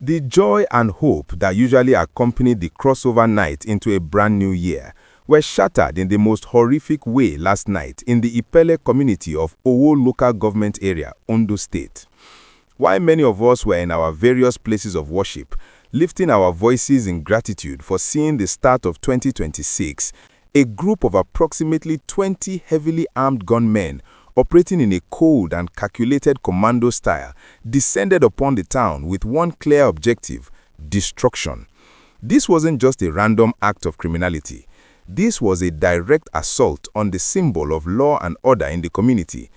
The joy and hope that usually accompany the crossover night into a brand new year were shattered in the most horrific way last night in the Ipele community of Owo local government area, Ondo State. While many of us were in our various places of worship, lifting our voices in gratitude for seeing the start of 2026, a group of approximately 20 heavily armed gunmen operating in a cold and calculated commando style, descended upon the town with one clear objective: destruction. This wasn't just a random act of criminality. This was a direct assault on the symbol of law and order in the community.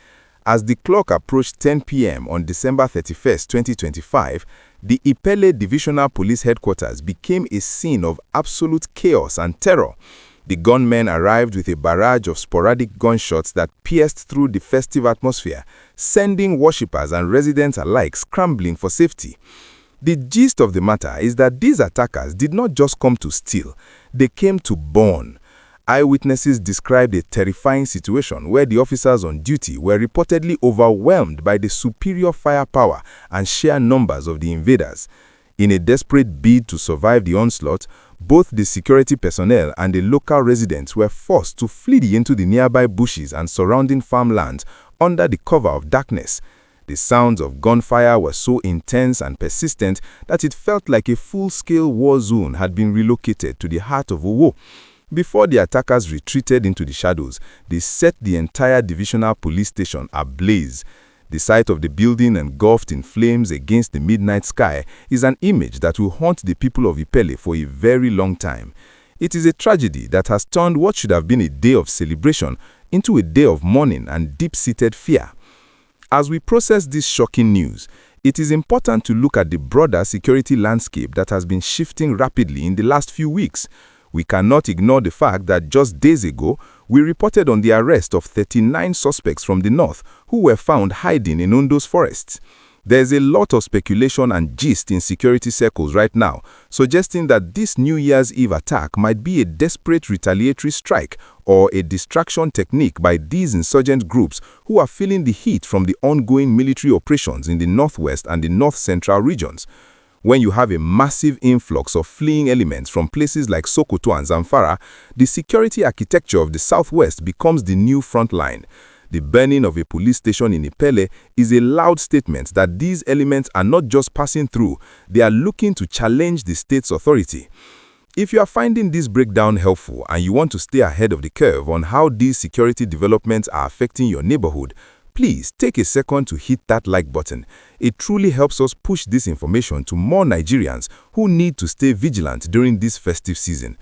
As the clock approached 10 p.m. on December 31, 2025, the Ipele Divisional Police Headquarters became a scene of absolute chaos and terror. The gunmen arrived with a barrage of sporadic gunshots that pierced through the festive atmosphere, sending worshippers and residents alike scrambling for safety. The gist of the matter is that these attackers did not just come to steal, they came to burn. Eyewitnesses described a terrifying situation where the officers on duty were reportedly overwhelmed by the superior firepower and sheer numbers of the invaders. In a desperate bid to survive the onslaught, both the security personnel and the local residents were forced to flee into the nearby bushes and surrounding farmlands under the cover of darkness. The sounds of gunfire were so intense and persistent that it felt like a full-scale war zone had been relocated to the heart of Owo. Before the attackers retreated into the shadows, they set the entire divisional police station ablaze. The sight of the building engulfed in flames against the midnight sky is an image that will haunt the people of Ipele for a very long time. It is a tragedy that has turned what should have been a day of celebration into a day of mourning and deep-seated fear. As we process this shocking news, it is important to look at the broader security landscape that has been shifting rapidly in the last few weeks. We cannot ignore the fact that just days ago, we reported on the arrest of 39 suspects from the north who were found hiding in Ondo's forests. There's a lot of speculation and gist in security circles right now, suggesting that this New Year's Eve attack might be a desperate retaliatory strike or a distraction technique by these insurgent groups who are feeling the heat from the ongoing military operations in the northwest and the north-central regions. When you have a massive influx of fleeing elements from places like Sokoto and Zamfara, the security architecture of the southwest becomes the new front line. The burning of a police station in Ipele is a loud statement that these elements are not just passing through, they are looking to challenge the state's authority. If you are finding this breakdown helpful and you want to stay ahead of the curve on how these security developments are affecting your neighborhood, please take a second to hit that like button. It truly helps us push this information to more Nigerians who need to stay vigilant during this festive season.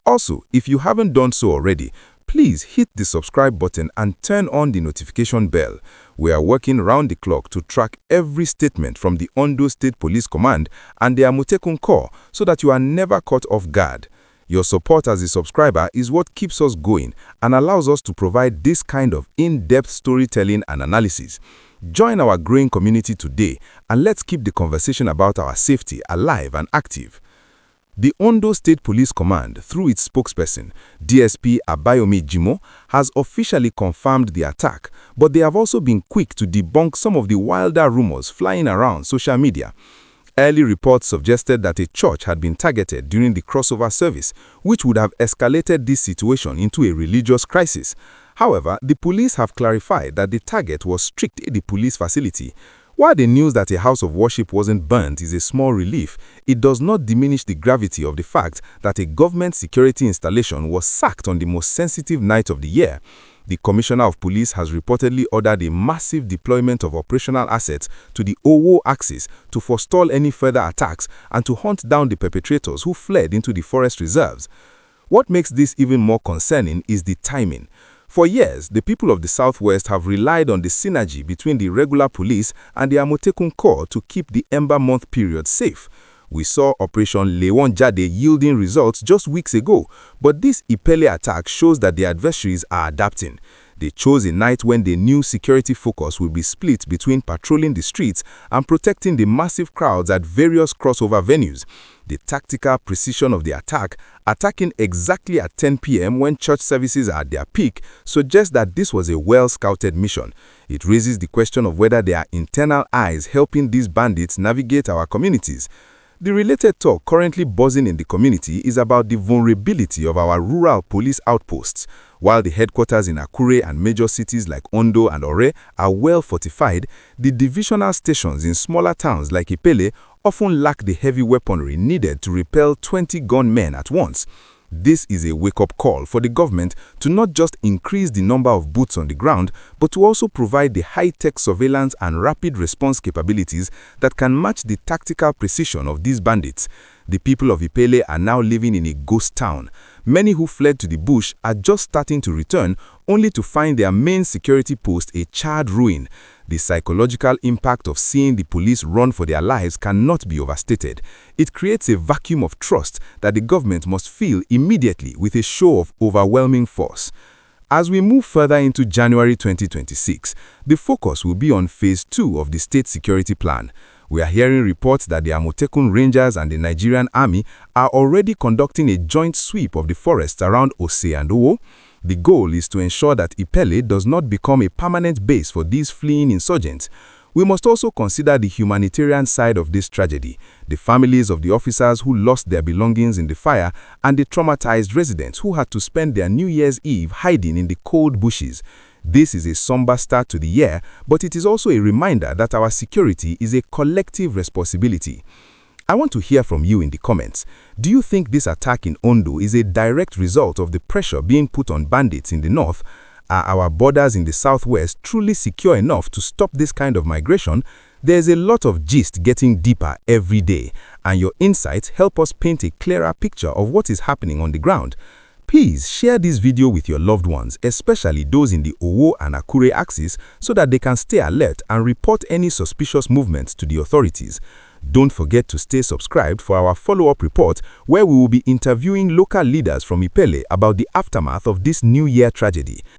Also, if you haven't done so already, please hit the subscribe button and turn on the notification bell. We are working round the clock to track every statement from the Ondo State Police Command and the Amotekun Corps so that you are never caught off guard. Your support as a subscriber is what keeps us going and allows us to provide this kind of in-depth storytelling and analysis. Join our growing community today and let's keep the conversation about our safety alive and active. The Ondo State Police Command, through its spokesperson, DSP Abayomi Jimoh, has officially confirmed the attack, but they have also been quick to debunk some of the wilder rumors flying around social media. Early reports suggested that a church had been targeted during the crossover service, which would have escalated this situation into a religious crisis. However, the police have clarified that the target was strictly the police facility. While the news that a house of worship wasn't burnt is a small relief, it does not diminish the gravity of the fact that a government security installation was sacked on the most sensitive night of the year. The Commissioner of Police has reportedly ordered a massive deployment of operational assets to the Owo axis to forestall any further attacks and to hunt down the perpetrators who fled into the forest reserves. What makes this even more concerning is the timing. For years, the people of the Southwest have relied on the synergy between the regular police and the Amotekun Corps to keep the Ember Month period safe. We saw Operation Lewon Jade yielding results just weeks ago, but this Ipele attack shows that the adversaries are adapting. They chose a night when they knew security focus will be split between patrolling the streets and protecting the massive crowds at various crossover venues. The tactical precision of the attack, attacking exactly at 10 p.m. when church services are at their peak, suggests that this was a well-scouted mission. It raises the question of whether there are internal eyes helping these bandits navigate our communities. The related talk currently buzzing in the community is about the vulnerability of our rural police outposts. While the headquarters in Akure and major cities like Ondo and Ore are well fortified, the divisional stations in smaller towns like Ipele often lack the heavy weaponry needed to repel 20 gunmen at once. This is a wake-up call for the government to not just increase the number of boots on the ground, but to also provide the high-tech surveillance and rapid response capabilities that can match the tactical precision of these bandits. The people of Ipele are now living in a ghost town. Many who fled to the bush are just starting to return, only to find their main security post a charred ruin. The psychological impact of seeing the police run for their lives cannot be overstated. It creates a vacuum of trust that the government must fill immediately with a show of overwhelming force. As we move further into January 2026, the focus will be on Phase 2 of the State Security Plan. We are hearing reports that the Amotekun Rangers and the Nigerian Army are already conducting a joint sweep of the forests around Ose and Owo. The goal is to ensure that Ipele does not become a permanent base for these fleeing insurgents. We must also consider the humanitarian side of this tragedy, the families of the officers who lost their belongings in the fire and the traumatized residents who had to spend their New Year's Eve hiding in the cold bushes. This is a somber start to the year, but it is also a reminder that our security is a collective responsibility. I want to hear from you in the comments. Do you think this attack in Ondo is a direct result of the pressure being put on bandits in the north? Are our borders in the southwest truly secure enough to stop this kind of migration? There's a lot of gist getting deeper every day, and your insights help us paint a clearer picture of what is happening on the ground. Please share this video with your loved ones, especially those in the Owo and Akure axis, so that they can stay alert and report any suspicious movements to the authorities. Don't forget to stay subscribed for our follow-up report, where we will be interviewing local leaders from Ipele about the aftermath of this New Year tragedy.